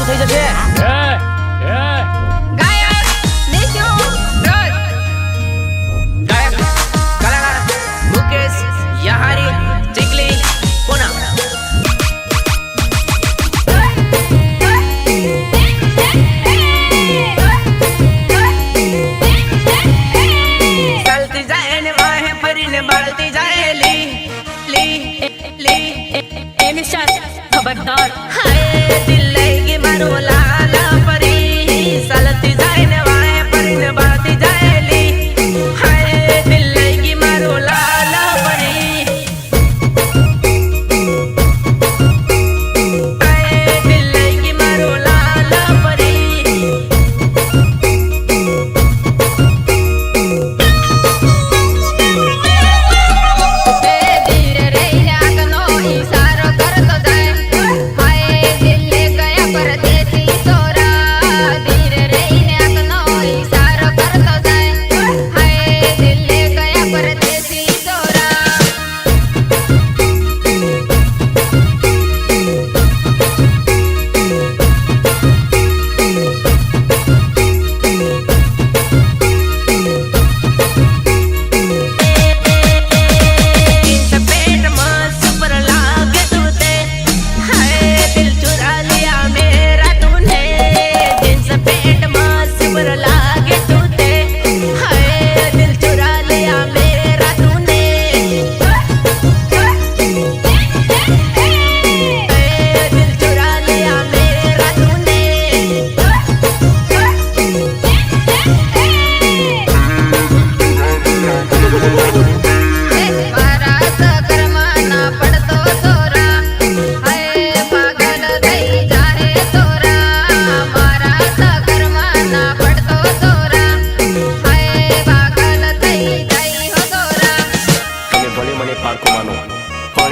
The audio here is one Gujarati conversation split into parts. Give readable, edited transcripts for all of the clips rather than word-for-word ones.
થઈ જશે. खबरदार हाय दिल लगी मारो लाल परी सलती जाए ने वाए परी ने बाती जाएली हाय दिल लगी मारो लाल परी हाय दिल लगी मारो लाल परी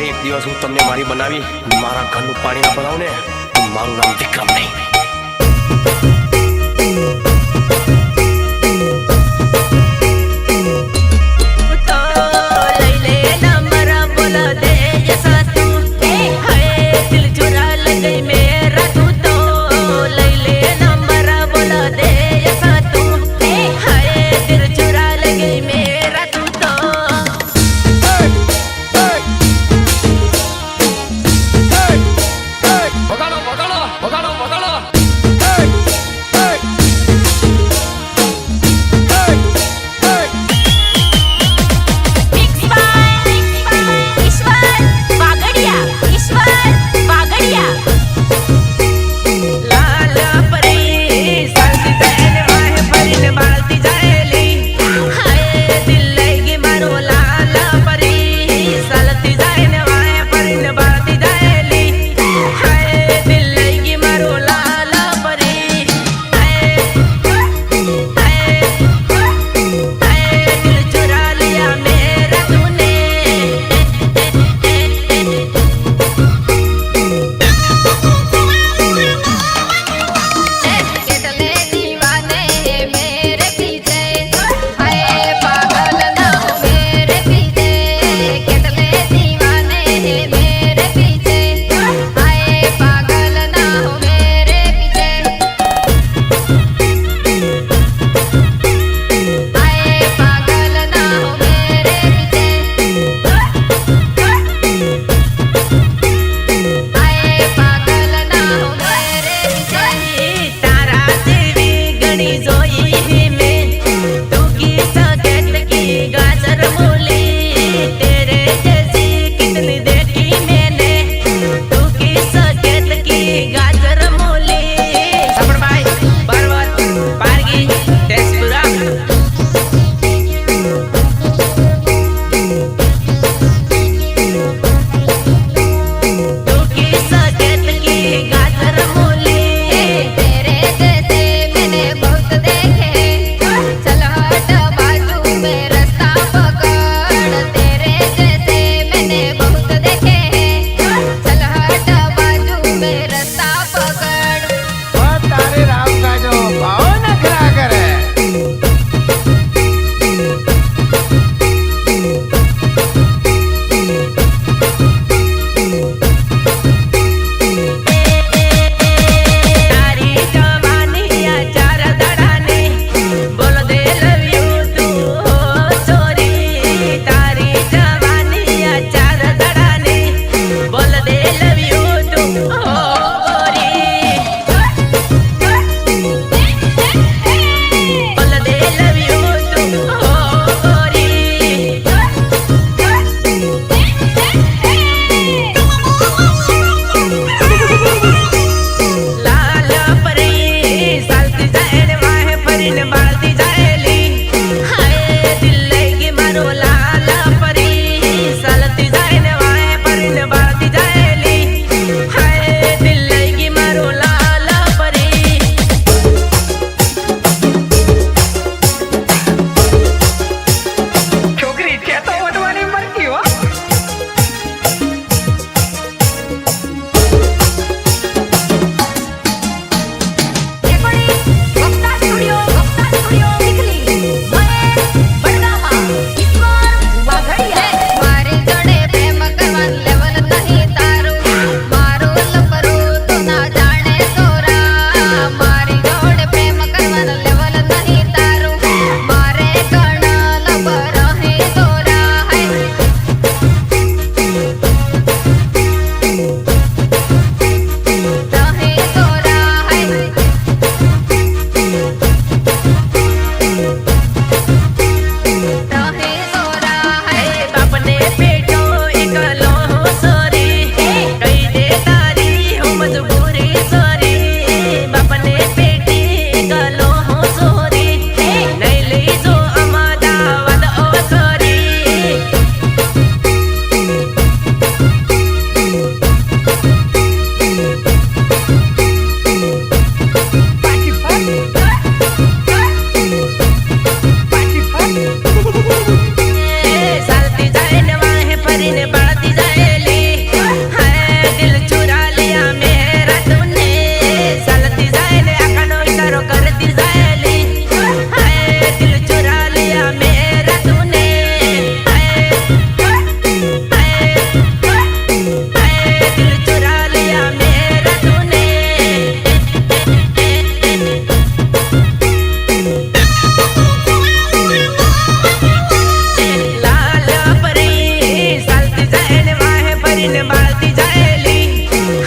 એક દિવસ હું તમને મારી બનાવી મારા ઘરનું પાણી ના બનાવું ને તો મારું નામ વિક્રમ નહીં. सालती जाए न वाहे परीने बढ़ती जाएली हाय दिल चुरा लिया मेरा तूने सालती जाए न अकनो इशारो करती जाएली हाय दिल चुरा लिया मेरा तूने हाय दिल चुरा लिया मेरा तूने लाल परी सालती जाए न वाहे परीने बढ़ती जाएली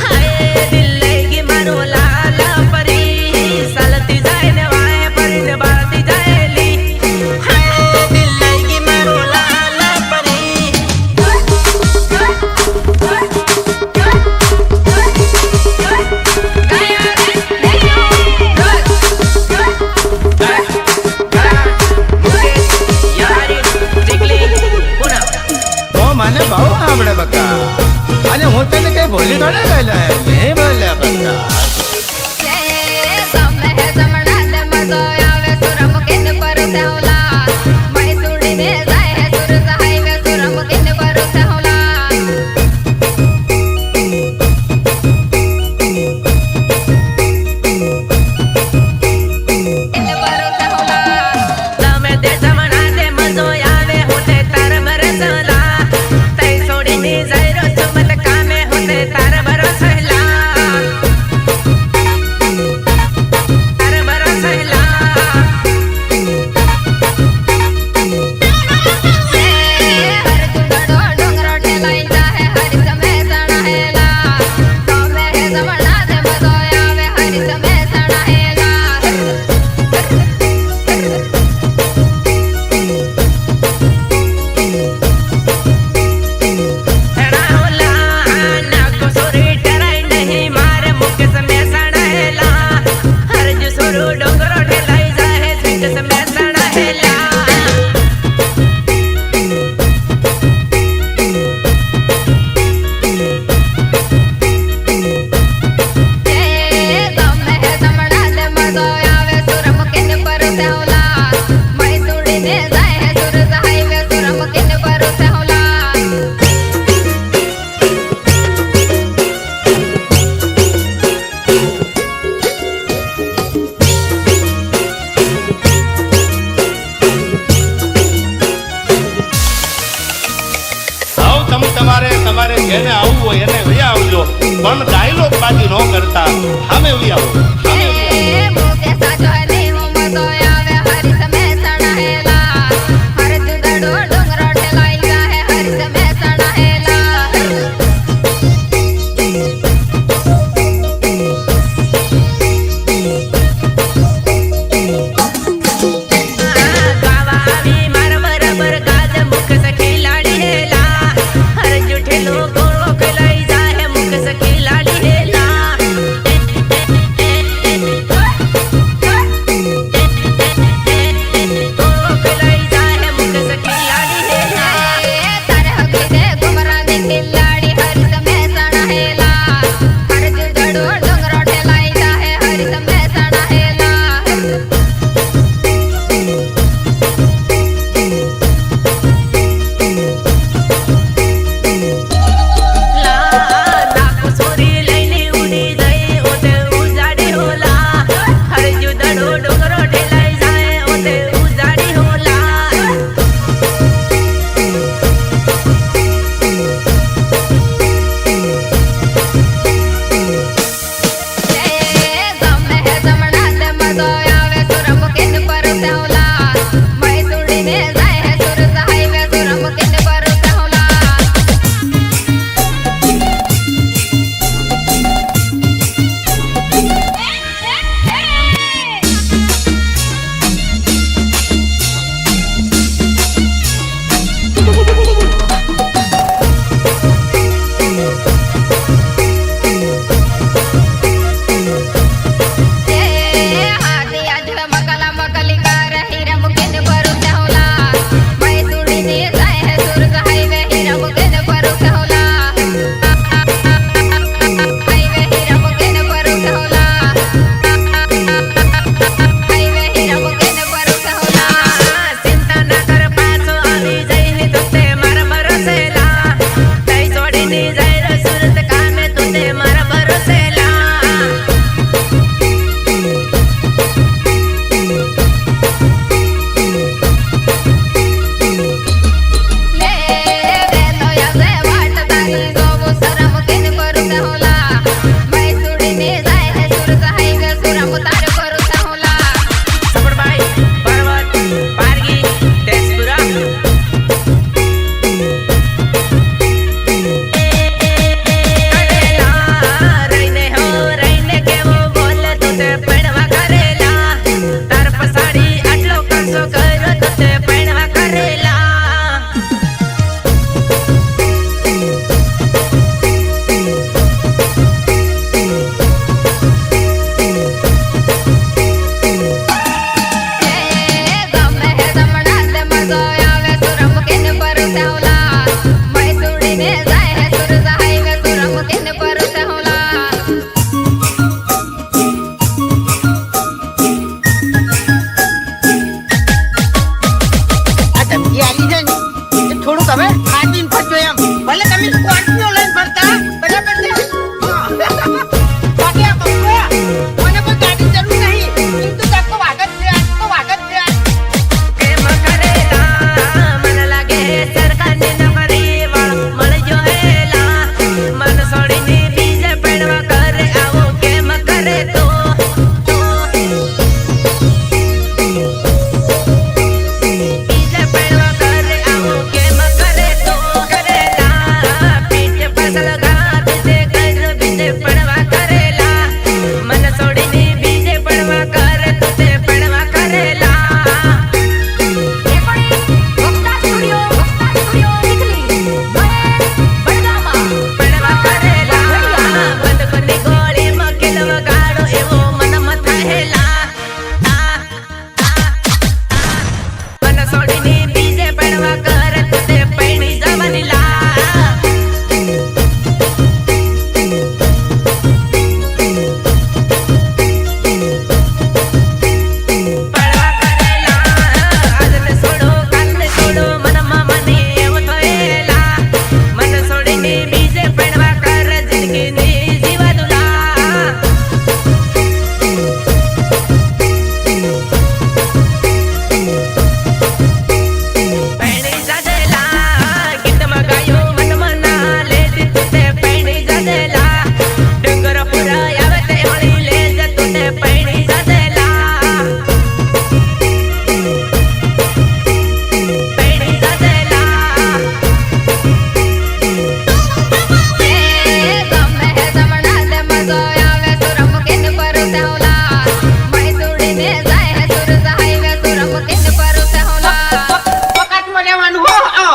हाय दिल लगी मारो लाल परी सालती जाए न वाहे परीने बढ़ती जाएली हाय दिल लगी मारो लाल परी તો મને બહુ આવડે બકા અને હું તને કઈ ભૂલી થોડે ગયેલો નહીં બોલ્યા બકા તમે તે જમણા દે મજો આવે હોતે તાર બરસલા તઈ છોડીને જઈરો ચમત કામે હોતે તાર બરસલા તાર બરસલા હેડા હોલા નાકો સોરી ટરાઈ નહીં મારે મુકે સમે સડાહેલા હરજ સોરો ડોંગરો ઠેલાઈ જાહે સ્વીટ સમે સડાહેલા આવ તમારે તમારે જેને આવવું હોય એને વયા આવજો પણ ડાયલોગ બાજી ન કરતા સામે વયા આવો સામે વયા આવો. ગાવાવી માર બરાબર ગાજ મુખ સખી લાડી હેલા હર જુઠેલો ગોળો કલાઈ જાહે મુખ સખી લાડી હેલા હવે ખાતીન ફરજો એમ ભલે તમે સ્કોર્પિયો લઈને ફરતા બરાબર છે બાકી આ બકરા મને કોઈ ગાડી જરૂર નહીં কিন্তু તાકો વાગત છે તો વાગત છે કેમ કરેલા મન લાગે સરકારની નોકરી વાળ મળજો હેલા મન છોડીને બીજે પડવા કરે આવો કેમ કરે તો બીજે પડવા કરે આવો કેમ કરે તો કરેલા પીઠ પાછળ ઘા બીજે કર બીજે પડવા કરેલા મન છોડીને બીજે પડવા કરે તો તે પડવા કરેલા પડવા કરેલા બંદૂકની ગોળીમાં કિલો ગાડો એવો મનમાં થયેલા મન છોડીને બીજે પડવા કરે તો તે પૈણી જવાની લા પડવા કરેલા આજને છોડો કાલને છોડો મનમાં મને એવું થયેલા મન છોડીને બીજે પડવા કર જિંદગીની જીવા દુલા પૈણી જાજેલા ગીતમાં ગાયું મનમાં ના લે દીધું તે પૈણી જાજેલા ડુંગર પૂરા આવે તે મળી લે જતું તે પૈણી જાજેલા પૈણી જાજેલા વખતમાં રહેવાનું હો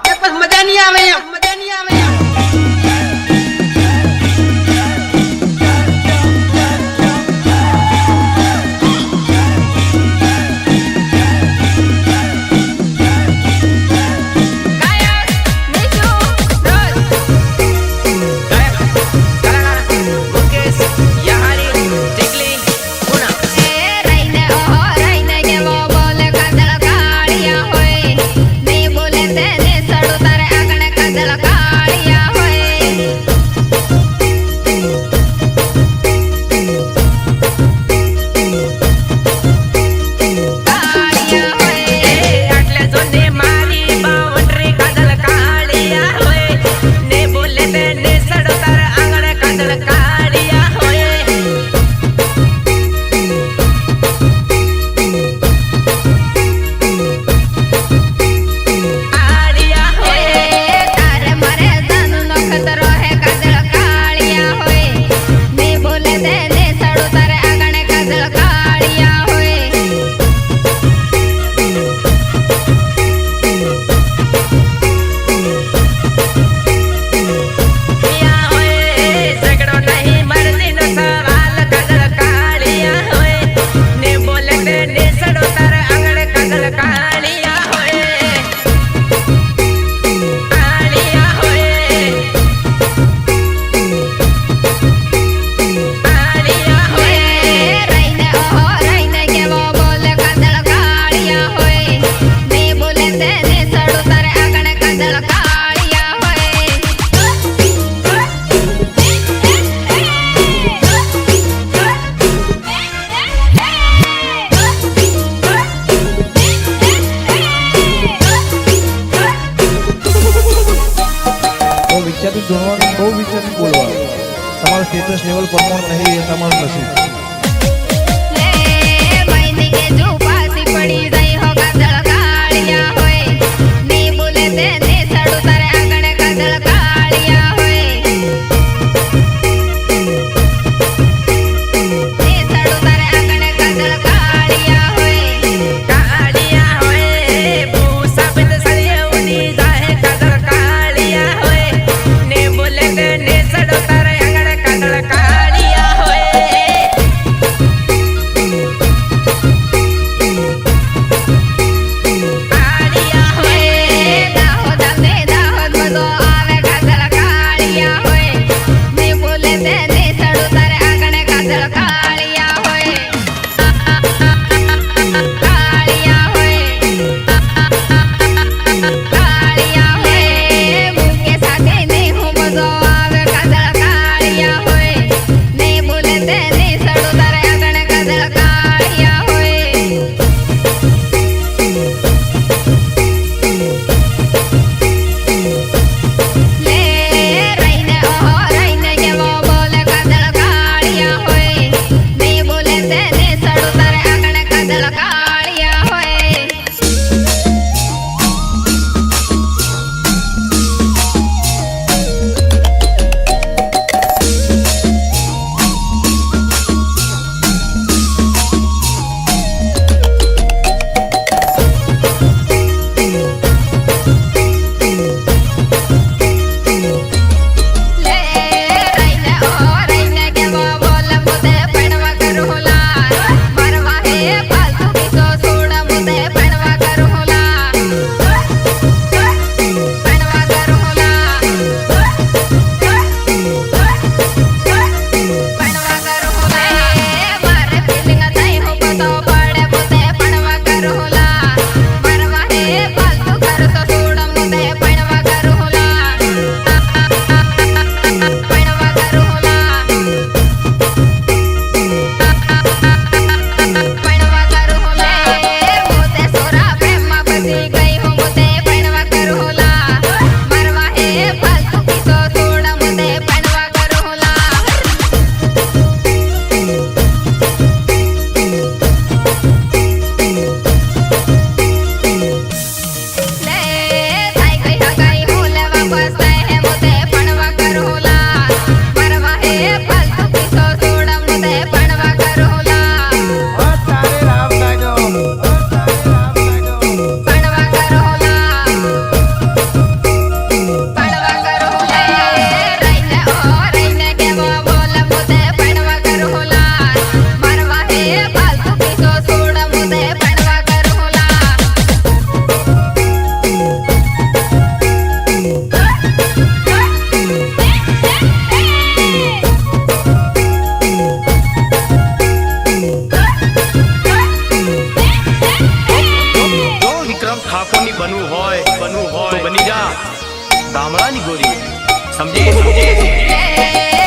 એ પછી મજા નહીં આવે એમ મજા નહીં આવે એમ ગાયક નીચુ રોજ ગાયક કલાકાર મુકેશ યહારી ટીકલી પુના રહીને ઓહો રહીને કેવો બોલે કાજળ કાળિયા હોય નહીં બોલે તેને સડું તારે આગળ કાજળ કાળિયા હોય કાળિયા હોય આટલે જોને મારી બાઉન્ડ્રી કાજલ કાળિયા હોય ને બોલે તેને સડો તાર આંગણ કાજલ કાળિયા હોય કાળિયા હોય તારે મારે જાનનો ખતરો હે કાજળ કાળિયા હોય નહીં બોલે તેને સડું તારે આગળ કાજળ કાળિયા હોય યા હોય ઝઘડો નહીં મરજીનો સવાલ કાજલ કાળિયા હોય ને બોલે તેને સડો તાર આંગણ કાજલ કાળિયા હોય કાળિયા હોય કાળિયા હોય રહીને ઓહો રહીને કેવો બોલે કાજળ કાળિયા હોય નહીં બોલે તેને સડું તારે આગળ કાજળ કાળિયા હોય બહુ વિચારી જોડવાનું બહુ વિચારી બોલવાનું તમારું સ્ટેટસ લેવલ પ્રમાણ નહીં એ તમારું નસીબ લે મૈની કે જો પાસી પડી જાય હો કાજળ કાળિયા હોય નહીં બોલે તેને સડું તારે આગળ કાજળ કાળિયા હોય ને સડું તારે આગળ કાજળ કાળિયા હોય કાળિયા હોય ભૂસા બિંદ સળિયે ઉડી જાય કાજલ કાળિયા હોય ને બોલે તેને સડો તારે આંગણ કાજલ કાળિયા હોય બની જા ગામડાની ગોરી સમજી સમજી એ